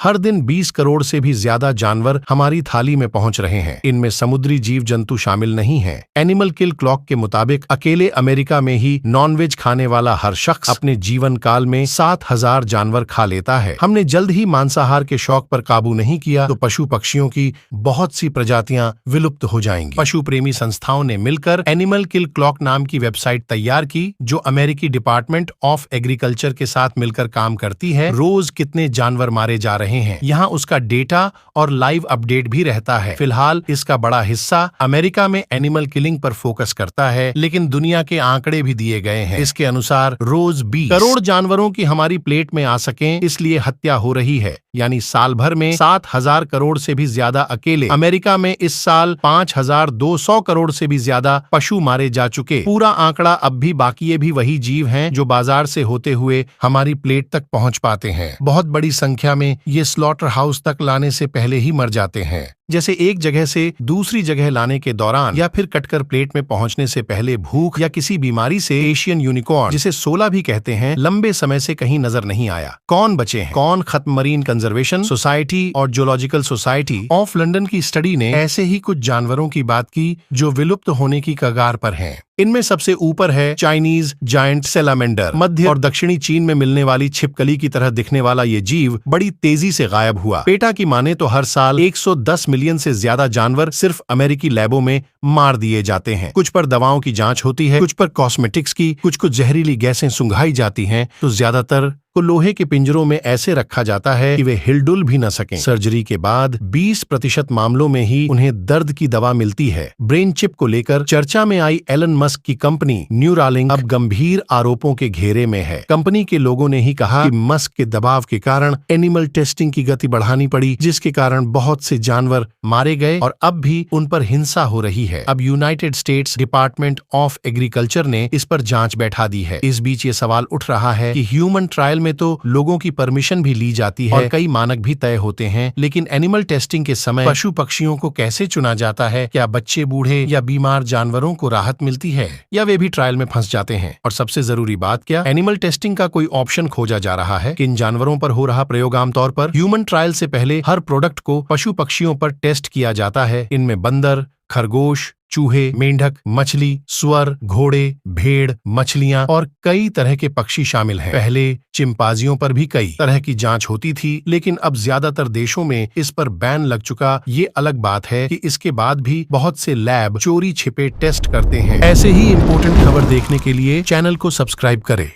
हर दिन 20 करोड़ से भी ज्यादा जानवर हमारी थाली में पहुंच रहे हैं। इनमें समुद्री जीव जंतु शामिल नहीं हैं। एनिमल किल क्लॉक के मुताबिक अकेले अमेरिका में ही नॉनवेज खाने वाला हर शख्स अपने जीवन काल में 7,000 जानवर खा लेता है। हमने जल्द ही मांसाहार के शौक पर काबू नहीं किया तो पशु पक्षियों की बहुत सी प्रजातियां विलुप्त हो जाएंगी। पशु प्रेमी संस्थाओं ने मिलकर एनिमल किल क्लॉक नाम की वेबसाइट तैयार की, जो अमेरिकी डिपार्टमेंट ऑफ एग्रीकल्चर के साथ मिलकर काम करती है। रोज कितने जानवर मारे जा रहे हैं, यहाँ उसका डेटा और लाइव अपडेट भी रहता है। फिलहाल इसका बड़ा हिस्सा अमेरिका में एनिमल किलिंग पर फोकस करता है, लेकिन दुनिया के आंकड़े भी दिए गए हैं। इसके अनुसार रोज 20 करोड़ जानवरों की हमारी प्लेट में आ सकें, इसलिए हत्या हो रही है। यानी साल भर में 7,000 करोड़ से भी ज्यादा अकेले अमेरिका में इस साल 5,200 करोड़ से भी ज्यादा पशु मारे जा चुके। पूरा आंकड़ा अब भी बाकी, ये भी वही जीव हैं जो बाजार से होते हुए हमारी प्लेट तक पहुंच पाते हैं। बहुत बड़ी संख्या में ये स्लॉटर हाउस तक लाने से पहले ही मर जाते हैं, जैसे एक जगह से दूसरी जगह लाने के दौरान या फिर कटकर प्लेट में पहुंचने से पहले भूख या किसी बीमारी से। एशियन यूनिकॉर्न, जिसे सोला भी कहते हैं, लंबे समय से कहीं नजर नहीं आया। कौन बचे हैं? कौन खत्म? मरीन कंजर्वेशन सोसाइटी और जूलॉजिकल सोसाइटी ऑफ लंदन की स्टडी ने ऐसे ही कुछ जानवरों की बात की जो विलुप्त होने की कगार पर हैं। इनमें सबसे ऊपर है चाइनीज जायंट सैलामेंडर। मध्य और दक्षिणी चीन में मिलने वाली छिपकली की तरह दिखने वाला ये जीव बड़ी तेजी से गायब हुआ। पेटा की माने तो हर साल 110 मिलियन से ज्यादा जानवर सिर्फ अमेरिकी लैबों में मार दिए जाते हैं। कुछ पर दवाओं की जांच होती है, कुछ पर कॉस्मेटिक्स की, कुछ जहरीली गैसें सुंघाई जाती हैं, तो ज्यादातर को लोहे के पिंजरों में ऐसे रखा जाता है कि वे हिलडुल भी न सकें। सर्जरी के बाद 20% मामलों में ही उन्हें दर्द की दवा मिलती है। ब्रेन चिप को लेकर चर्चा में आई एलन मस्क की कंपनी न्यूरालिंक अब गंभीर आरोपों के घेरे में है। कंपनी के लोगों ने ही कहा कि मस्क के दबाव के कारण एनिमल टेस्टिंग की गति बढ़ानी पड़ी, जिसके कारण बहुत से जानवर मारे गए और अब भी उन पर हिंसा हो रही है। अब United states department of agriculture ने इस पर जांच बैठा दी है। इस बीच ये सवाल उठ रहा है कि ह्यूमन ट्रायल में तो लोगों की परमिशन भी ली जाती है और कई मानक भी तय होते हैं, लेकिन एनिमल टेस्टिंग के समय पशु पक्षियों को कैसे चुना जाता है? क्या बच्चे, बूढ़े या बीमार जानवरों को राहत मिलती है या वे भी ट्रायल में फंस जाते हैं? और सबसे जरूरी बात, क्या एनिमल टेस्टिंग का कोई ऑप्शन खोजा जा रहा है? किन जानवरों पर हो रहा प्रयोग आमतौर पर ह्यूमन ट्रायल से पहले हर प्रोडक्ट को पशु पक्षियों पर टेस्ट किया जाता है। इनमें बंदर, खरगोश, चूहे, मेंढक, मछली, सुअर, घोड़े, भेड़, मछलियां और कई तरह के पक्षी शामिल हैं। पहले चिंपांजियों पर भी कई तरह की जांच होती थी, लेकिन अब ज्यादातर देशों में इस पर बैन लग चुका। ये अलग बात है कि इसके बाद भी बहुत से लैब चोरी छिपे टेस्ट करते हैं। ऐसे ही इम्पोर्टेंट खबर देखने के लिए चैनल को सब्सक्राइब करें।